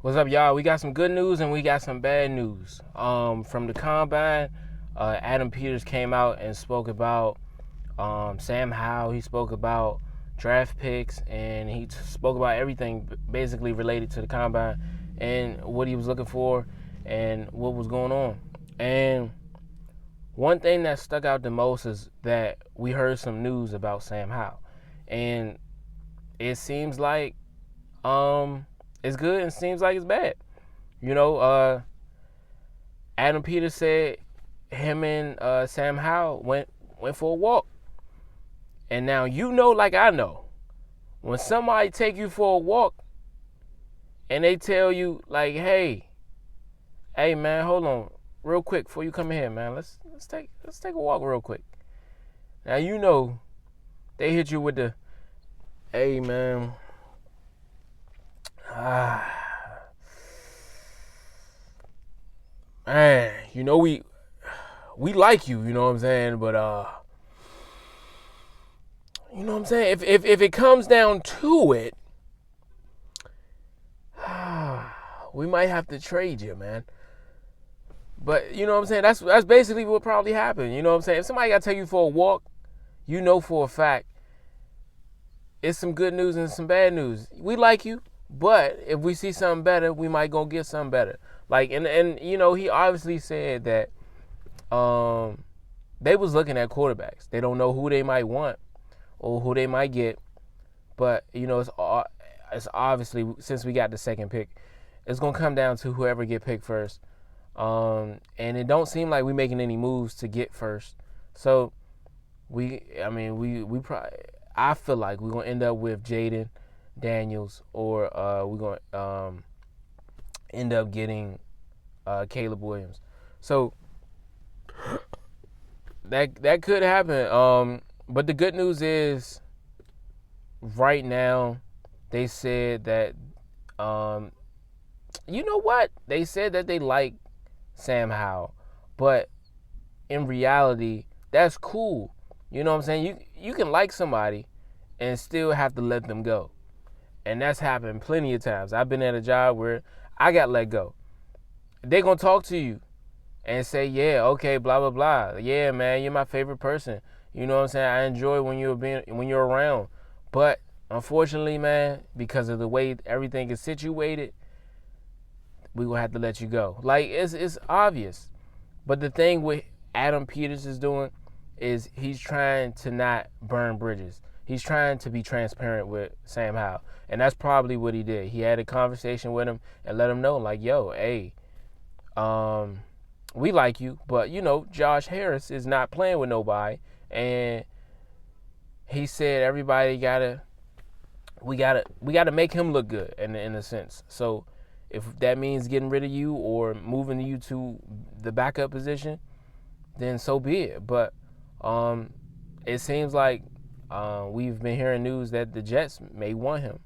What's up, y'all? We got some good news and we got some bad news. From the combine, Adam Peters came out and spoke about Sam Howell. He spoke about draft picks and he spoke about everything basically related to the combine and what he was looking for and what was going on. And one thing that stuck out the most is that we heard some news about Sam Howell, and it seems like it's good and seems like it's bad. You know, Adam Peters said him and Sam Howell went for a walk. And now like I know, when somebody take you for a walk and they tell you like, hey man, hold on, real quick before you come in here, man. Let's take a walk real quick. Now they hit you with the, hey man, man, we like you, you know what I'm saying, but you know what I'm saying? If it comes down to it, we might have to trade you, man. But you know what I'm saying? That's basically what probably happened. You know what I'm saying? If somebody got to take you for a walk, you know for a fact it's some good news and some bad news. We like you, but if we see something better, we might go get something better. Like and you know, he obviously said that they was looking at quarterbacks. They don't know who they might want or who they might get, but you know, it's obviously, since we got the second pick, it's gonna come down to whoever get picked first. And it don't seem like we making any moves to get first. So we probably, I feel like we're gonna end up with Jaden Daniels, or we're gonna end up getting Caleb Williams. So that could happen. But the good news is, right now, they said that, you know what? They said that they like Sam Howell, but in reality, that's cool. You know what I'm saying? You can like somebody and still have to let them go. And that's happened plenty of times. I've been at a job where I got let go. They're going to talk to you and say, yeah, okay, blah, blah, blah. Yeah, man, you're my favorite person. You know what I'm saying? I enjoy when you're around. But unfortunately, man, because of the way everything is situated, we will have to let you go. Like, it's obvious. But the thing with Adam Peters is doing is he's trying to not burn bridges. He's trying to be transparent with Sam Howell. And that's probably what he did. He had a conversation with him and let him know, like, yo, hey, we like you, but you know, Josh Harris is not playing with nobody. And he said we gotta make him look good in a sense. So if that means getting rid of you or moving you to the backup position, then so be it. But it seems like we've been hearing news that the Jets may want him.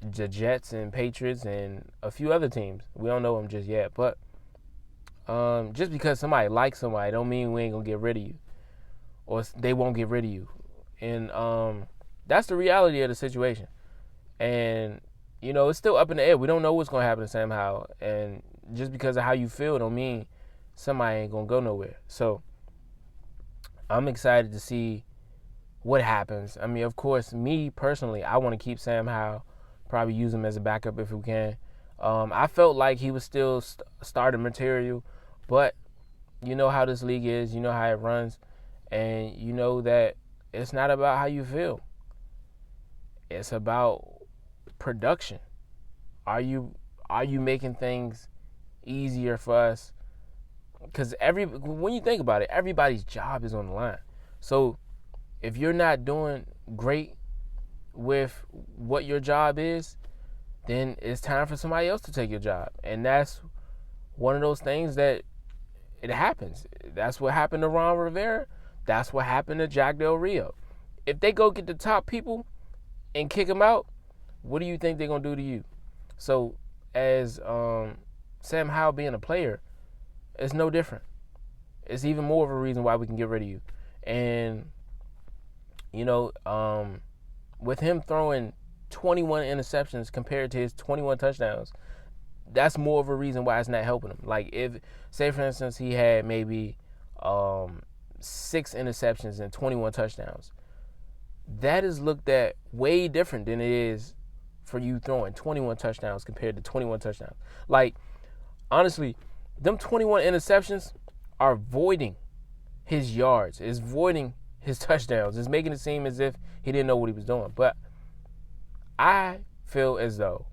The Jets and Patriots and a few other teams. We don't know him just yet. But just because somebody likes somebody don't mean we ain't going to get rid of you. Or they won't get rid of you. And that's the reality of the situation. And, you know, it's still up in the air. We don't know what's going to happen to Sam Howell. And just because of how you feel don't mean somebody ain't going to go nowhere. So I'm excited to see what happens. I mean, of course, me personally, I want to keep Sam Howell, probably use him as a backup if we can. I felt like he was still starting material, but you know how this league is, you know how it runs, and you know that it's not about how you feel. It's about production. Are you making things easier for us? Because when you think about it, everybody's job is on the line. So if you're not doing great with what your job is, then it's time for somebody else to take your job. And that's one of those things that it happens. That's what happened to Ron Rivera. That's what happened to Jack Del Rio. If they go get the top people and kick them out, what do you think they're going to do to you? So as Sam Howell being a player, it's no different. It's even more of a reason why we can get rid of you. And, you know, with him throwing 21 interceptions compared to his 21 touchdowns, that's more of a reason why it's not helping him. Like, if, say for instance, he had maybe 6 interceptions and 21 touchdowns, that is looked at way different than it is for you throwing 21 touchdowns compared to 21 touchdowns. Like, honestly, them 21 interceptions are voiding his yards. It's voiding his touchdowns. It's making it seem as if he didn't know what he was doing. But I feel as though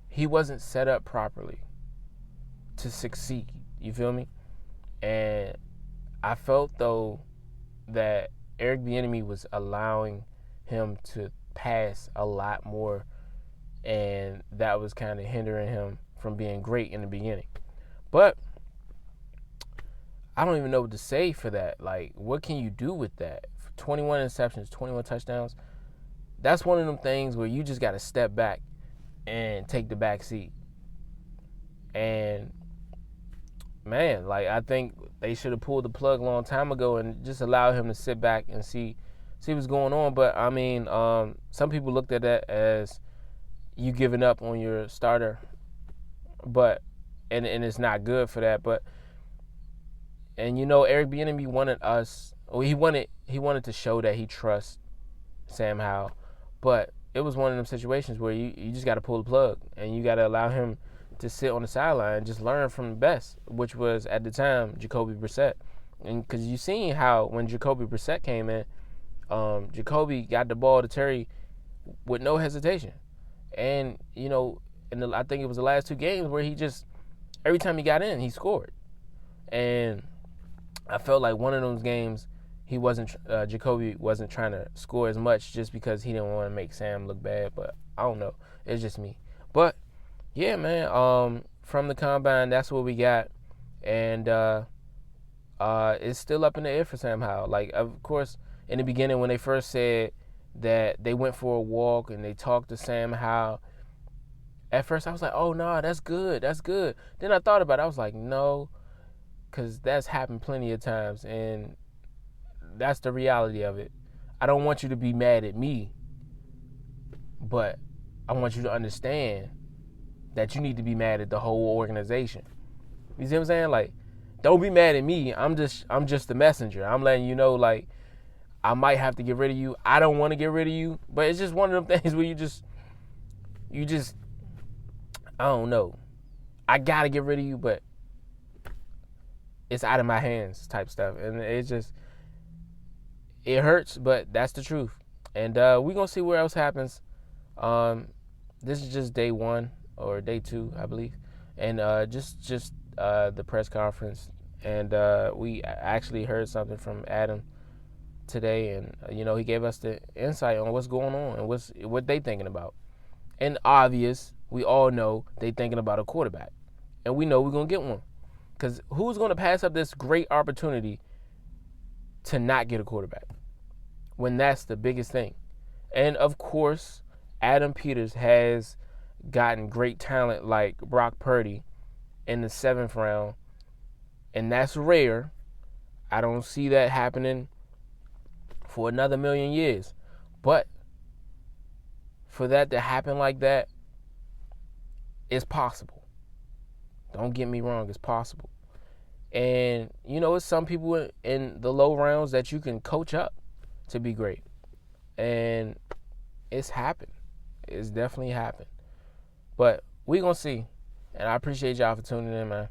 he wasn't set up properly to succeed. You feel me? And I felt, though, that Eric Bieniemy was allowing him to pass a lot more, and that was kind of hindering him from being great in the beginning. But I don't even know what to say for that. Like, what can you do with that? 21 interceptions, 21 touchdowns. That's one of them things where you just got to step back and take the back seat. And, man, like, I think they should have pulled the plug a long time ago and just allowed him to sit back and see what's going on. But, I mean, some people looked at that as you giving up on your starter. But, and it's not good for that. But, and you know, Eric Bieniemy wanted us, or he wanted to show that he trusts Sam Howell. But it was one of them situations where you just got to pull the plug, and you got to allow him to sit on the sideline and just learn from the best, which was, at the time, Jacoby Brissett. And because you seen how when Jacoby Brissett came in, Jacoby got the ball to Terry with no hesitation. And, you know, I think it was the last 2 games where he just, every time he got in, he scored. And I felt like one of those games, Jacoby wasn't trying to score as much just because he didn't want to make Sam look bad. But I don't know. It's just me. But, yeah, man, from the combine, that's what we got. And it's still up in the air for Sam Howell. Like, of course, in the beginning when they first said that they went for a walk and they talked to Sam Howell, at first I was like, oh, no, that's good. That's good. Then I thought about it. I was like, no, because that's happened plenty of times. And that's the reality of it. I don't want you to be mad at me, but I want you to understand that you need to be mad at the whole organization. You see what I'm saying? Like, don't be mad at me. I'm just the messenger. I'm letting you know, like, I might have to get rid of you. I don't want to get rid of you, but it's just one of them things where you just, I don't know. I gotta get rid of you, but it's out of my hands type stuff. And it hurts, but that's the truth. And we're going to see what else happens. This is just day 1 or day 2, I believe. And just the press conference. And we actually heard something from Adam today. And, you know, he gave us the insight on what's going on and what they thinking about. And obvious, we all know they thinking about a quarterback. And we know we're going to get one. Because who's going to pass up this great opportunity to not get a quarterback when that's the biggest thing? And, of course, Adam Peters has gotten great talent like Brock Purdy in the 7th round, and that's rare. I don't see that happening for another million years. But for that to happen like that, it's possible. Don't get me wrong, it's possible. And, you know, it's some people in the low rounds that you can coach up to be great. And it's happened. It's definitely happened. But we're going to see. And I appreciate y'all for tuning in, man.